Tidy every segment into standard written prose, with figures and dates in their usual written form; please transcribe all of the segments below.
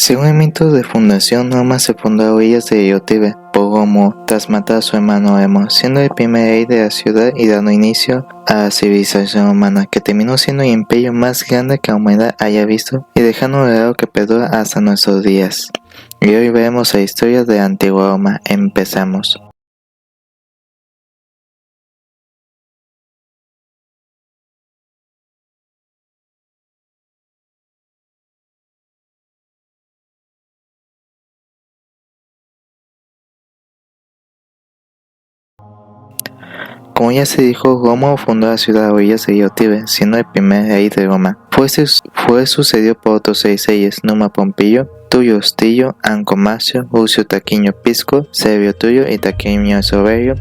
Según el mito de fundación, Roma se fundó a orillas de río Tíber por Rómulo tras matar a su hermano Remo, siendo el primer rey de la ciudad y dando inicio a la civilización romana, que terminó siendo el imperio más grande que la humanidad haya visto y dejando un legado que perdura hasta nuestros días. Y hoy veremos la historia de la antigua Roma. Empezamos. Como ya se dijo, Rómulo fundó la ciudad a orillas del río Tíber, siendo el primer rey de Roma. Fue sucedido por otros 6 reyes: Numa Pompilio, Tulio Hostilio, Anco Marcio, Lucio Tarquinio Pisco, Servio Tulio y Tarquinio el Soberbio,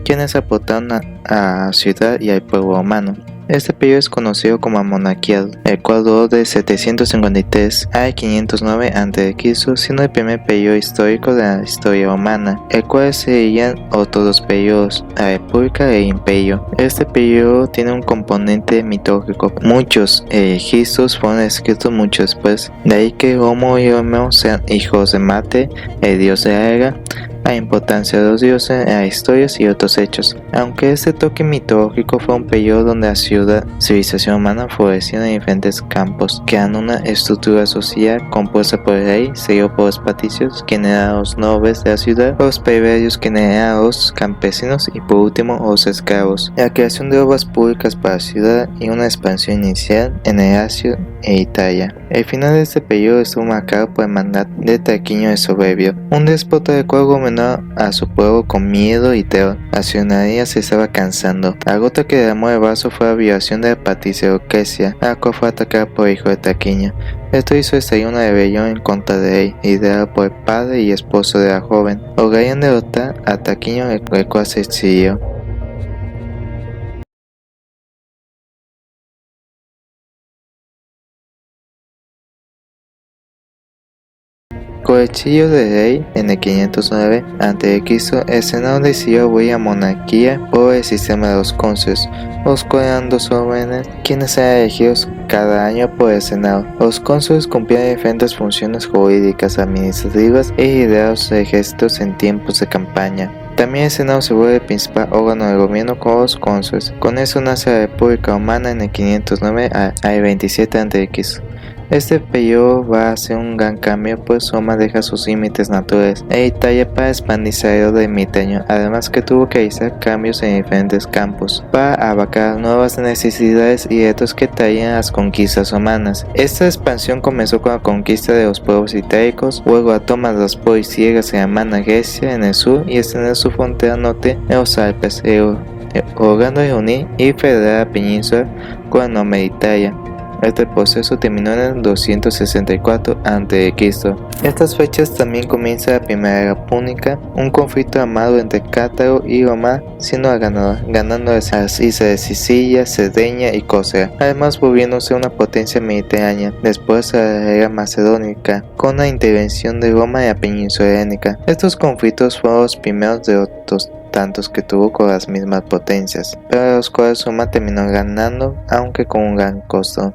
quienes aportaron a la ciudad y al pueblo romano. Este periodo es conocido como monarquía, el cual duró de 753 a 509 a.C., siendo el primer periodo histórico de la historia romana, el cual seguían otros dos periodos, la República e el Imperio. Este periodo tiene un componente mitológico. Muchos registros fueron escritos mucho después, de ahí que Rómulo y Romeo sean hijos de Marte, el dios de la guerra, la importancia de los dioses en las historias y otros hechos. Aunque este toque mitológico fue un periodo donde la civilización humana floreció en diferentes campos, creando una estructura social compuesta por el rey, seguido por los patricios, quienes eran los nobles de la ciudad, los plebeyos, quienes eran los campesinos, y por último los esclavos. La creación de obras públicas para la ciudad y una expansión inicial en el Asia e Italia. El final de este periodo estuvo marcado por el mandato de Tarquinio el Soberbio, un déspota del cual gobernó a su pueblo con miedo y terror. La ciudadanía se estaba cansando. La gota que derramó el vaso fue la violación de la patricia Lucrecia, la cual fue atacada por el hijo de Tarquinio. Esto hizo estallar una rebelión en contra de él, liderada por el padre y esposo de la joven. Lograron derrotar a Tarquinio, el cual se exilió. Con el exilio del rey en el 509 a.C., el Senado decidió abolir la monarquía por el sistema de los cónsules, los cuales eran 2 jóvenes quienes eran elegidos cada año por el Senado. Los cónsules cumplían diferentes funciones jurídicas, administrativas y lideraban los ejércitos en tiempos de campaña. También el Senado se vuelve el principal órgano del gobierno con los cónsules. Con eso nace la República Romana en el 509 al 27 a.C. Este periodo va a ser un gran cambio, pues Roma deja sus límites naturales e Italia para expandirse alrededor del Mediterráneo, además que tuvo que realizar cambios en diferentes campos para abarcar nuevas necesidades y retos que traían las conquistas romanas. Esta expansión comenzó con la conquista de los pueblos itálicos, luego la toma de los pueblos ciegas en la hermana Grecia en el sur y extender su frontera norte en los Alpes, logrando reunir y federar la península con la enorme Italia. Este proceso terminó en el 264 a.C. Estas fechas también comienza la Primera Guerra Púnica, un conflicto armado entre Cartago y Roma, siendo la ganadora, ganando las islas de Sicilia, Cerdeña y Córcega, además volviéndose una potencia mediterránea después de la Guerra Macedónica, con la intervención de Roma en la península helénica. Estos conflictos fueron los primeros de otros tantos que tuvo con las mismas potencias, pero los cuales Roma terminó ganando, aunque con un gran costo.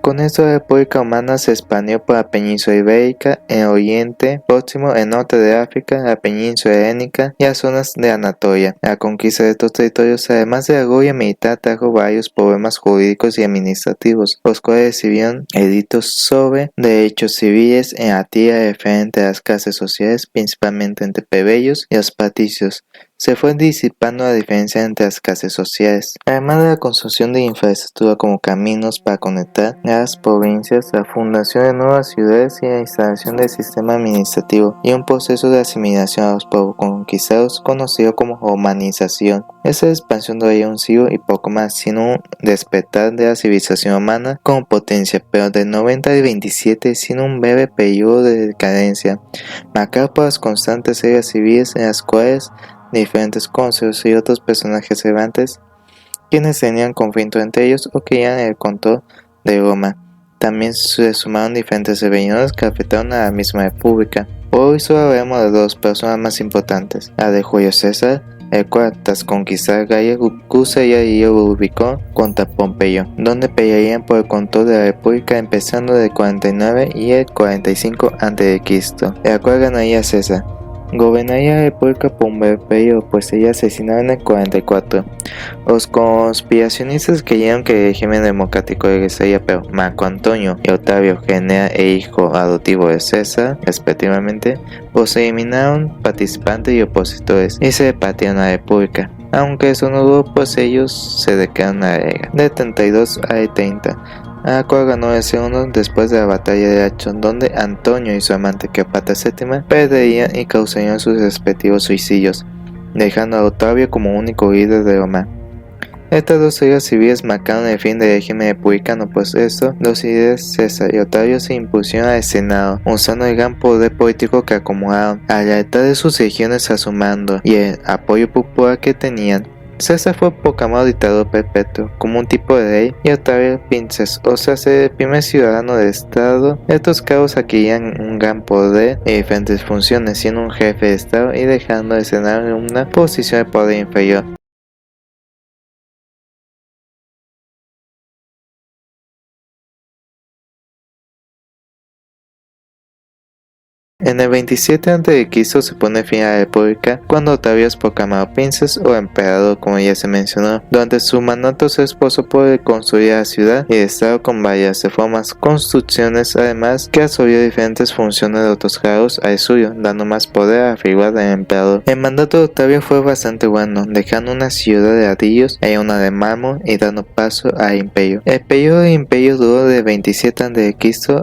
Con esto la República Romana se expandió por la península ibérica, en Oriente Próximo, el norte de África, la península helénica y las zonas de Anatolia. La conquista de estos territorios, además de la gloria militar, trajo varios problemas jurídicos y administrativos, los cuales recibieron edictos sobre derechos civiles en la tierra referente a las clases sociales, principalmente entre plebeyos y los patricios. Se fue disipando la diferencia entre las clases sociales, además de la construcción de infraestructura como caminos para conectar las provincias, la fundación de nuevas ciudades y la instalación del sistema administrativo y un proceso de asimilación a los pueblos conquistados conocido como romanización. Esta expansión duraría un siglo y poco más, sin un despertar de la civilización romana como potencia, pero del 90 al 27 sin un breve periodo de decadencia, marcado por las constantes guerras civiles en las cuales diferentes cónsules y otros personajes relevantes quienes tenían conflicto entre ellos o querían el control de Roma. También se sumaron diferentes rebeliones que afectaron a la misma república. Hoy solo hablaremos de 2 personas más importantes, la de Julio César, el cual tras conquistar Gaia cruzaría y ubicó contra Pompeyo, donde pelearían por el control de la república empezando del 49 y el 45 a.C., el cual ganaría César. Gobernaría la república Pompeyo, pues sería asesinado en el 44. Los conspiracionistas creyeron que el régimen democrático regresaría, pero Marco Antonio y Octavio, general e hijo adoptivo de César, respectivamente, los eliminaron participantes y opositores y se repartieron a la república. Aunque eso no duró, pues ellos se declararon a la guerra de 32 a 30. a la cual ganó el segundo después de la batalla de Achón, donde Antonio y su amante Cleopatra VII perderían y causarían sus respectivos suicidios, dejando a Octavio como único líder de Roma. Estas dos guerras civiles marcaron el fin del régimen republicano, pues esto, los líderes César y Octavio se impusieron al Senado, usando el gran poder político que acomodaron, a la lealtad de sus regiones a su mando y el apoyo popular que tenían. César fue proclamado dictador perpetuo, como un tipo de rey, y Octavio princes, o sea, el primer ciudadano del estado. Estos cargos adquirían un gran poder y diferentes funciones, siendo un jefe de estado y dejando de Senado en una posición de poder inferior. En el 27 a.C. se pone fin a la república cuando Octavio es proclamado príncipe o emperador, como ya se mencionó. Durante su mandato su esposo puede construir la ciudad y el estado con varias reformas, construcciones, además que absorbió diferentes funciones de otros cargos al suyo, dando más poder a la figura del emperador. El mandato de Octavio fue bastante bueno, dejando una ciudad de ladrillos y una de mármol y dando paso al imperio. El periodo del imperio duró de 27 a.C.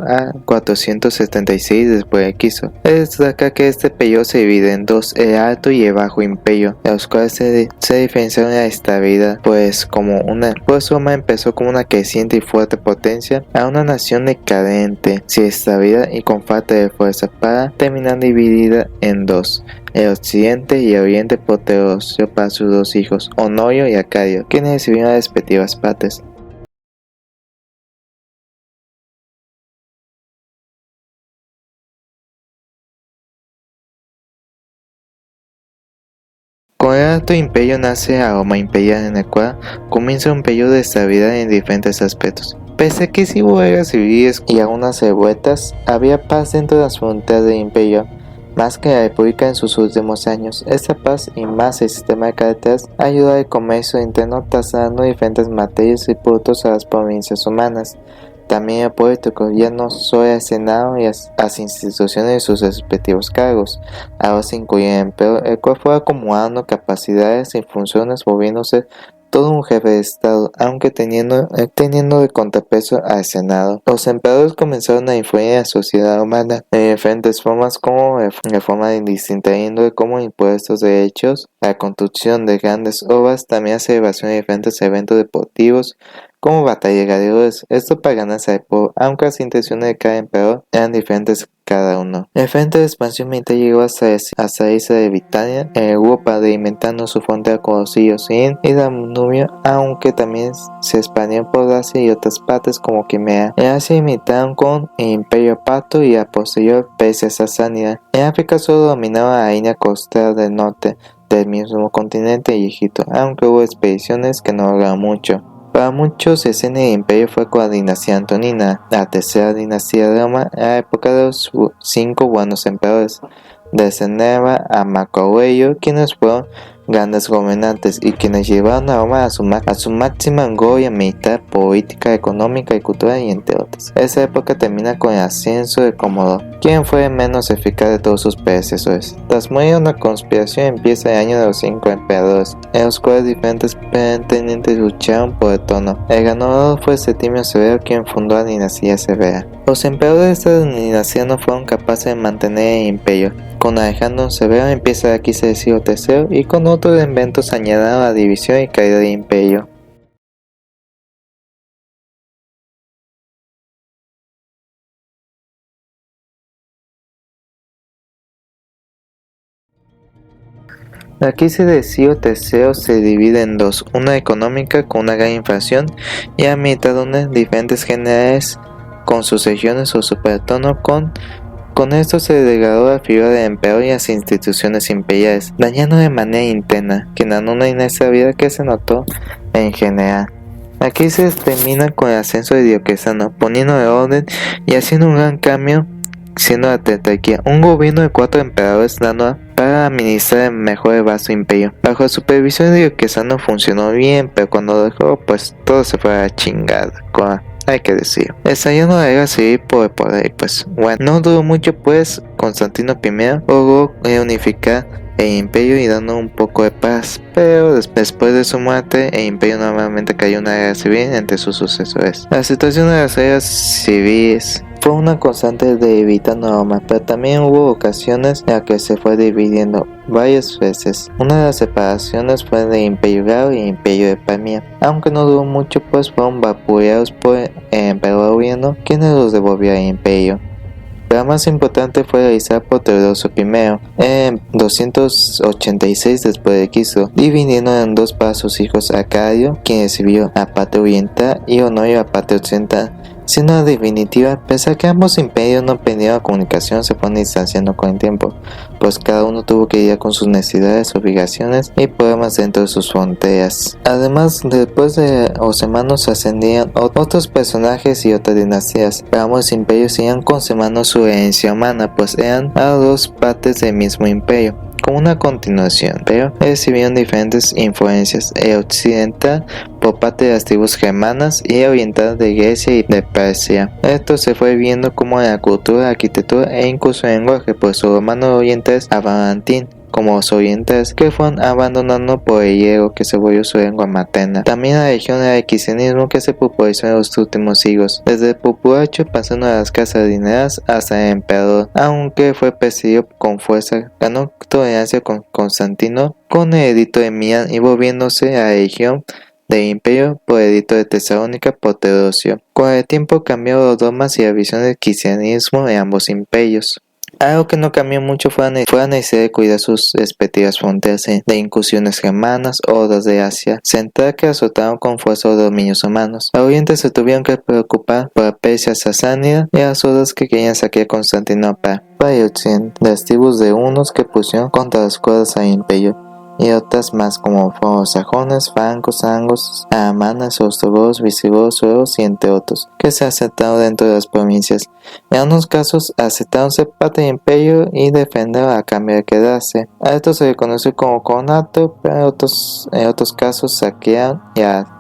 a 476 después de Cristo. Es destaca que este periodo se divide en dos, el alto y el bajo imperio, los cuales se diferenciaron en la estabilidad, pues Roma empezó como una creciente y fuerte potencia a una nación decadente, sin estabilidad y con falta de fuerza, para terminar dividida en dos, el occidente y el oriente poderoso para sus dos hijos, Honorio y Arcadio, quienes recibieron las respectivas partes. Con el Alto Imperio nace la Roma Imperial, en el cual comienza un periodo de estabilidad en diferentes aspectos. Pese a que sí hubo guerras civiles y algunas revueltas, había paz dentro de las fronteras del imperio, más que la república en sus últimos años. Esta paz y más el sistema de carreteras ayudó al comercio interno, trasladando diferentes materias y productos a las provincias humanas. También el político, ya no solo al Senado y a las instituciones de sus respectivos cargos. Ahora se incluye el emperador, el cual fue acumulando capacidades y funciones, volviéndose todo un jefe de estado, aunque teniendo de contrapeso al Senado. Los emperadores comenzaron a influir en la sociedad humana de diferentes formas, como de forma de distinta índole, como impuestos, derechos, la construcción de grandes obras, también la celebración de diferentes eventos deportivos, como batalla de gladiadores, esto para ganarse al pueblo, aunque las intenciones de cada emperador eran diferentes cada uno. El frente de expansión militar llegó hasta la isla de Britania, en Europa, alimentando su frontera con los ríos Rin y Danubio, aunque también se expandieron por Asia y otras partes como Crimea. En Asia imitaron con el Imperio Parto y a posterior Persia Sasánida. En África solo dominaba la línea costera del norte del mismo continente y Egipto, aunque hubo expediciones que no lograron mucho. Para muchos, el cene del imperio fue con la dinastía Antonina, la tercera dinastía de Roma, en la época de los 5 buenos emperadores, desde Nerva a Marco Aurelio, quienes fueron grandes gobernantes y quienes llevaron a Roma a su máxima gloria militar, política, económica y cultural, y entre otras. Esa época termina con el ascenso de Cómodo, quien fue el menos eficaz de todos sus predecesores. Tras morir una conspiración, empieza el año de los 5 emperadores, en los cuales diferentes pretendientes lucharon por el trono. El ganador fue Septimio Severo, quien fundó la dinastía Severa. Los emperadores de esta dinastía no fueron capaces de mantener el imperio. Con Alejandro Severo empieza aquí el siglo III y con otros inventos añadieron la división y caída del imperio. La crisis del siglo III se divide en dos, una económica con una gran inflación y la militar donde diferentes generales con sus regiones o supertono con Con esto se degradó la figura del emperador y las instituciones imperiales, dañando de manera interna, generando una inestabilidad que se notó en general. Aquí se termina con el ascenso de Diocleciano, poniendo de orden y haciendo un gran cambio, siendo la tetrarquía, un gobierno de 4 emperadores dando para administrar el mejor vasto imperio. Bajo la supervisión de Diocleciano funcionó bien, pero cuando lo dejó, pues todo se fue a la chingada, hay que decir. Estallando la guerra civil por el poder, y pues bueno, no duró mucho, pues Constantino I logró unificar el imperio y dando un poco de paz, pero después de su muerte el imperio nuevamente cayó en una guerra civil entre sus sucesores. La situación de las guerras civiles fue una constante debilitando Roma, pero también hubo ocasiones en las que se fue dividiendo varias veces. Una de las separaciones fue de Imperio Galo y Imperio de Pamia, aunque no duró mucho, pues fueron vapuleados por el emperador Adriano, quienes los devolvió al imperio. La más importante fue realizada por Teodoso I en 286 después de Cristo, dividiendo en dos para sus hijos Arcadio, quien recibió a parte oriental, y Honorio a parte occidental. Siendo definitiva, pese a que ambos imperios no perdieron la comunicación, se fueron distanciando con el tiempo, pues cada uno tuvo que lidiar con sus necesidades, obligaciones y problemas dentro de sus fronteras. Además, después de los hermanos ascendían otros personajes y otras dinastías, pero ambos imperios seguían conservando su herencia humana, pues eran a dos partes del mismo imperio. Como una continuación, pero recibieron diferentes influencias, el occidental por parte de las tribus germanas y el oriental de Grecia y de Persia. Esto se fue viendo como en la cultura, arquitectura e incluso en el lenguaje, pues los romanos orientales hablaban latín, como los orientales, que fueron abandonando por el griego, que se volvió su lengua materna. También la región del cristianismo, que se popularizó en los últimos siglos, desde el populacho pasando a las casas dineras hasta el emperador, aunque fue perseguido con fuerza, ganó tolerancia con Constantino con el edicto de Milán y volviéndose a la región del imperio por el edicto de Tesalónica por Teodosio. Con el tiempo cambiaron los dogmas y la visión del cristianismo en ambos imperios. Algo que no cambió mucho fue la necesidad de cuidar sus respectivas fronteras de incursiones germanas o hordas de Asia Central que azotaron con fuerza los dominios humanos. A Oriente se tuvieron que preocupar por la Persia sasánida y las hordas que querían saquear Constantinopla. Para el occidente, las tribus de hunos que pusieron contra las cuerdas al imperio, y otras más como fueron los sajones, francos, anglos, alamanes, ostrogodos, visigodos, suevos y entre otros, que se aceptaron dentro de las provincias. En unos casos aceptaron ser parte del imperio y defender a cambio de quedarse. A esto se le conoce como conato, pero en otros casos saquearon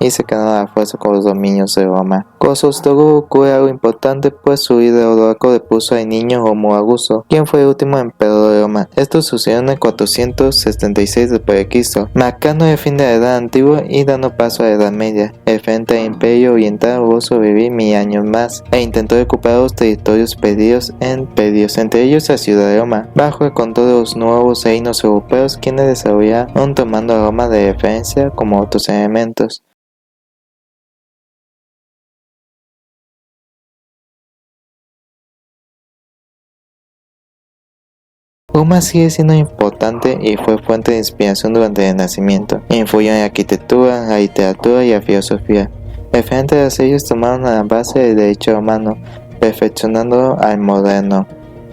y se quedaron a la fuerza con los dominios de Roma. Con los ostrogodos ocurre algo importante, pues su líder Odoaco depuso al niño Romulo Augusto, quien fue el último emperador de Roma. Esto sucedió en el 476 después de Cristo, marcando el fin de la Edad Antigua y dando paso a la Edad Media. El frente del Imperio Oriental logró sobrevivir 1000 años más e intentó recuperar los territorios perdidos, entre ellos la ciudad de Roma, bajo el control de los nuevos reinos europeos, quienes desarrollaron tomando a Roma de referencia como otros elementos. Roma sigue siendo importante y fue fuente de inspiración durante el Renacimiento. Influyó en la arquitectura, la literatura y la filosofía. Referentes a ellos tomaron la base del derecho romano, perfeccionándolo al moderno.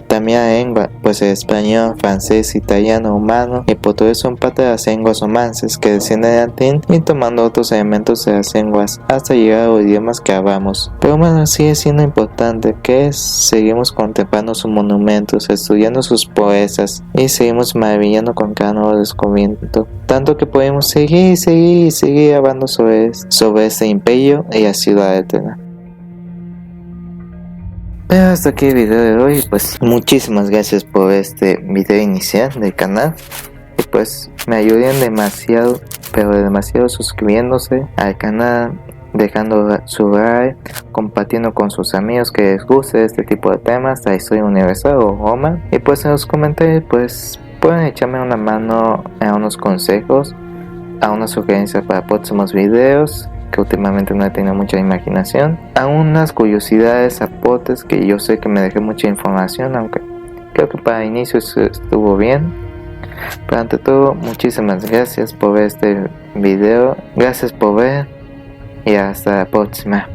También la lengua, pues el español, francés, italiano, rumano y portugués son parte de las lenguas romances que descienden del latín y tomando otros elementos de las lenguas hasta llegar a los idiomas que hablamos. Pero Roma sigue siendo importante, que seguimos contemplando sus monumentos, estudiando sus proezas y seguimos maravillando con cada nuevo descubrimiento, tanto que podemos seguir hablando sobre este imperio y la ciudad eterna. Pero hasta aquí el video de hoy, pues muchísimas gracias por este video inicial del canal y pues me ayudan demasiado, pero demasiado suscribiéndose al canal, dejando su like, compartiendo con sus amigos que les guste este tipo de temas, la historia universal o Roma, y pues en los comentarios pues pueden echarme una mano a unos consejos, a una sugerencia para próximos videos, que últimamente no he tenido mucha imaginación, a unas curiosidades, aportes, que yo sé que me dejé mucha información, aunque creo que para inicio estuvo bien. Pero ante todo, muchísimas gracias por ver este video, gracias por ver y hasta la próxima.